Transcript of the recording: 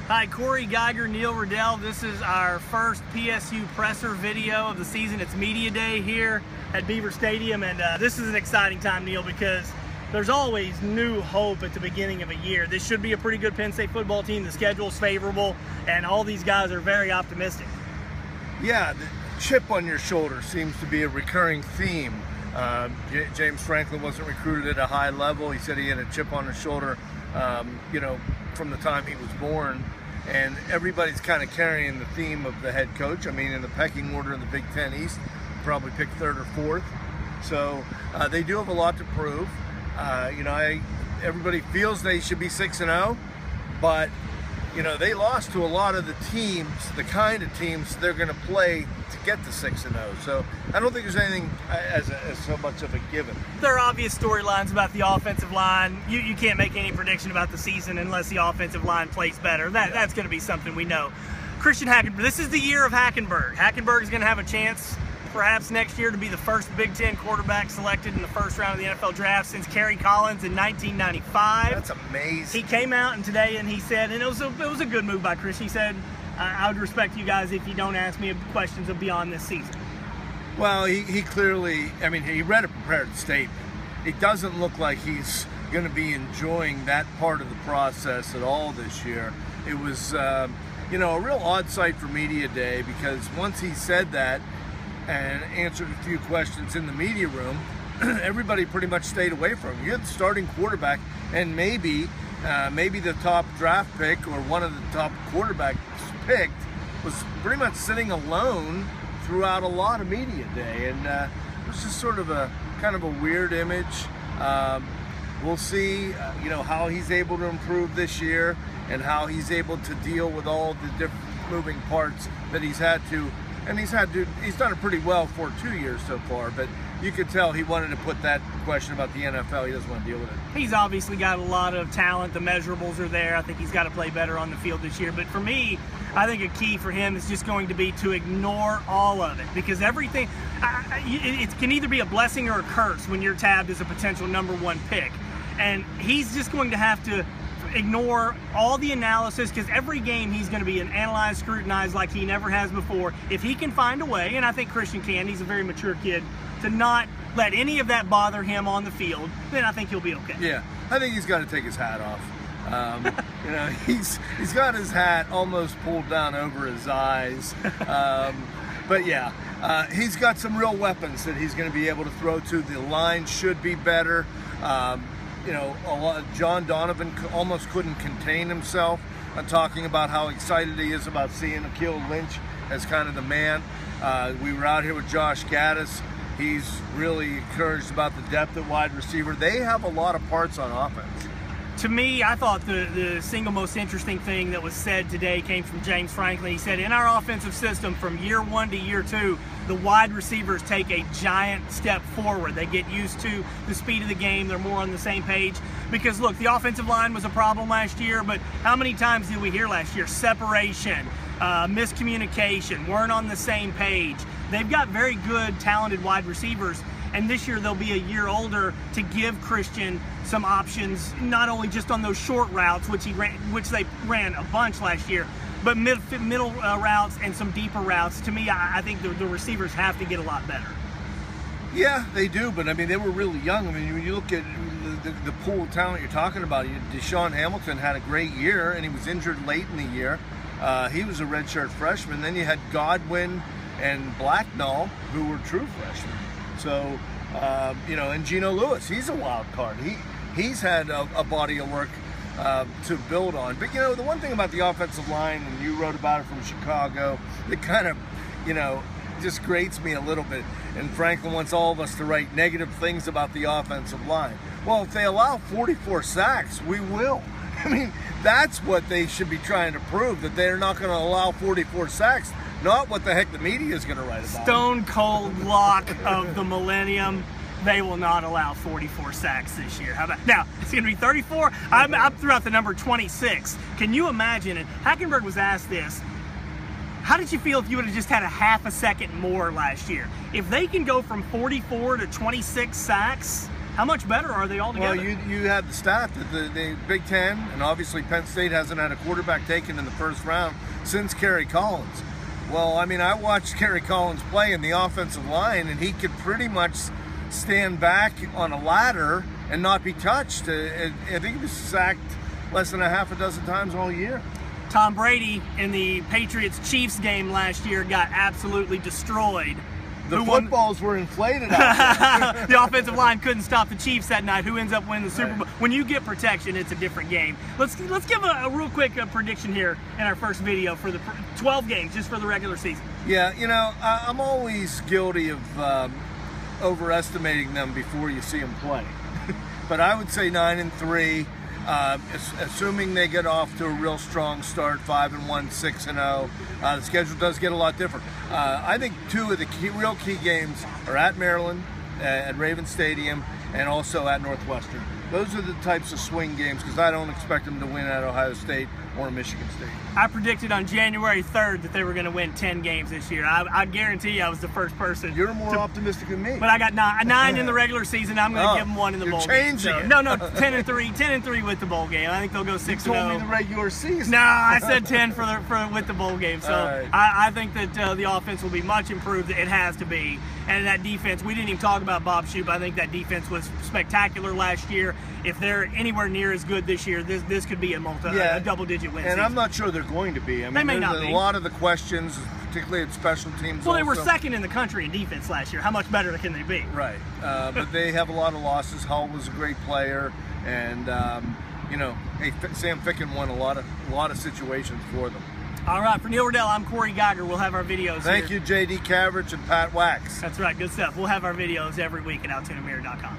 Hi, Cory, Geiger, Neil, Rudel. This is our first PSU presser video of the season. It's Media Day here at Beaver Stadium, and this is an exciting time, Neil, because there's always new hope at the beginning of a year. This should be a pretty good Penn State football team. The schedule's favorable, and all these guys are very optimistic. Yeah, the chip on your shoulder seems to be a recurring theme. James Franklin wasn't recruited at a high level. He said he had a chip on his shoulder, from the time he was born. And everybody's kind of carrying the theme of the head coach. I mean, in the pecking order in the Big Ten East, probably picked third or fourth. So they do have a lot to prove. Everybody feels they should be 6-0, but they lost to a lot of the teams, the kind of teams they're going to play to get to 6-0. So I don't think there's anything as so much of a given. There are obvious storylines about the offensive line. You can't make any prediction about the season unless the offensive line plays better. That's going to be something we know. Christian Hackenberg, this is the year of Hackenberg. Hackenberg is going to have a chance perhaps next year to be the first Big Ten quarterback selected in the first round of the NFL draft since Kerry Collins in 1995. That's amazing. He came out today and he said, and it was a good move by Chris. He said, I would respect you guys if you don't ask me questions of beyond this season. Well, he clearly, he read a prepared statement. It doesn't look like he's going to be enjoying that part of the process at all this year. It was, a real odd sight for Media Day, because once he said that and answered a few questions in the media room, everybody pretty much stayed away from him. You're the starting quarterback, and maybe the top draft pick or one of the top quarterbacks picked was pretty much sitting alone throughout a lot of Media Day, and it was just sort of a kind of a weird image. We'll see, how he's able to improve this year and how he's able to deal with all the different moving parts that he's had to. And he's done it pretty well for 2 years so far, but you could tell he wanted to put that question about the NFL. He doesn't want to deal with it. He's obviously got a lot of talent. The measurables are there. I think he's got to play better on the field this year. But for me, I think a key for him is just going to be to ignore all of it, because everything, it can either be a blessing or a curse when you're tabbed as a potential #1 pick. And he's just going to have to ignore all the analysis, because every game he's going to be analyzed, scrutinized like he never has before. If he can find a way, and I think Christian can, he's a very mature kid, to not let any of that bother him on the field, then I think he'll be okay. Yeah, I think he's got to take his hat off. He's got his hat almost pulled down over his eyes. But yeah, he's got some real weapons that he's going to be able to throw to. The line should be better. John Donovan almost couldn't contain himself on talking about how excited he is about seeing Akil Lynch as kind of the man. We were out here with Josh Gaddis. He's really encouraged about the depth at wide receiver. They have a lot of parts on offense. To me, I thought the single most interesting thing that was said today came from James Franklin. He said, in our offensive system from year 1 to year 2, the wide receivers take a giant step forward. They get used to the speed of the game. They're more on the same page. Because look, the offensive line was a problem last year, but how many times did we hear last year? Separation, miscommunication, weren't on the same page. They've got very good, talented wide receivers, and this year they'll be a year older to give Christian some options, not only just on those short routes, which they ran a bunch last year, but middle routes and some deeper routes. To me, I think the receivers have to get a lot better. Yeah, they do, but they were really young. When you look at the pool of talent you're talking about, Deshaun Hamilton had a great year, and he was injured late in the year. He was a redshirt freshman. Then you had Godwin and Blacknall, who were true freshmen. So, and Geno Lewis, he's a wild card. He's had a body of work to build on. But, the one thing about the offensive line, and you wrote about it from Chicago, it kind of, just grates me a little bit. And Franklin wants all of us to write negative things about the offensive line. Well, if they allow 44 sacks, we will. That's what they should be trying to prove, that they're not going to allow 44 sacks. Not what the heck the media is going to write about. Stone cold lock of the millennium. They will not allow 44 sacks this year. How about now? It's going to be 34. I threw out the number 26. Can you imagine it? Hackenberg was asked this. How did you feel if you would have just had a half a second more last year? If they can go from 44 to 26 sacks, How much better are they all together? Well, you had the stat that the Big Ten, and obviously Penn State hasn't had a quarterback taken in the first round since Cory Collins. Well, I mean, I watched Cory Collins play in the offensive line, and he could pretty much stand back on a ladder and not be touched. I think he was sacked less than a half a dozen times all year. Tom Brady in the Patriots-Chiefs game last year got absolutely destroyed. The footballs were inflated out there. The offensive line couldn't stop the Chiefs that night. Who ends up winning the Super Bowl? When you get protection, it's a different game. Let's give a real quick prediction here in our first video for the 12 games, just for the regular season. Yeah, you know, I'm always guilty of overestimating them before you see them play. But I would say 9-3. Assuming they get off to a real strong start, 5-1, 6-0. The schedule does get a lot different. I think two of the real key games are at Maryland, at Raven Stadium, and also at Northwestern. Those are the types of swing games because I don't expect them to win at Ohio State or Michigan State. I predicted on January 3rd that they were going to win 10 games this year. I guarantee you I was the first person. You're more optimistic than me. But I got nine in the regular season. I'm going to give them one in the bowl game. You're changing it. No, 10-3 with the bowl game. I think they'll go 6-0. You told me the regular season. No, I said 10 with the bowl game. So right. I think that the offense will be much improved. It has to be. And that defense, we didn't even talk about Bob Shoop. I think that defense was spectacular last year. If they're anywhere near as good this year, this could be a double-digit win season. And I'm not sure they're going to be. I mean, they may not be. A lot of the questions, particularly at special teams. Well, they were second in the country in defense last year. How much better can they be? Right. But they have a lot of losses. Hull was a great player, and you know, hey, Sam Ficken won a lot of situations for them. All right, for Neil Rudel, I'm Cory Geiger. We'll have our videos Thank here. you, J.D. Cavrich and Pat Wax. That's right, good stuff. We'll have our videos every week at OutTuneAmir.com.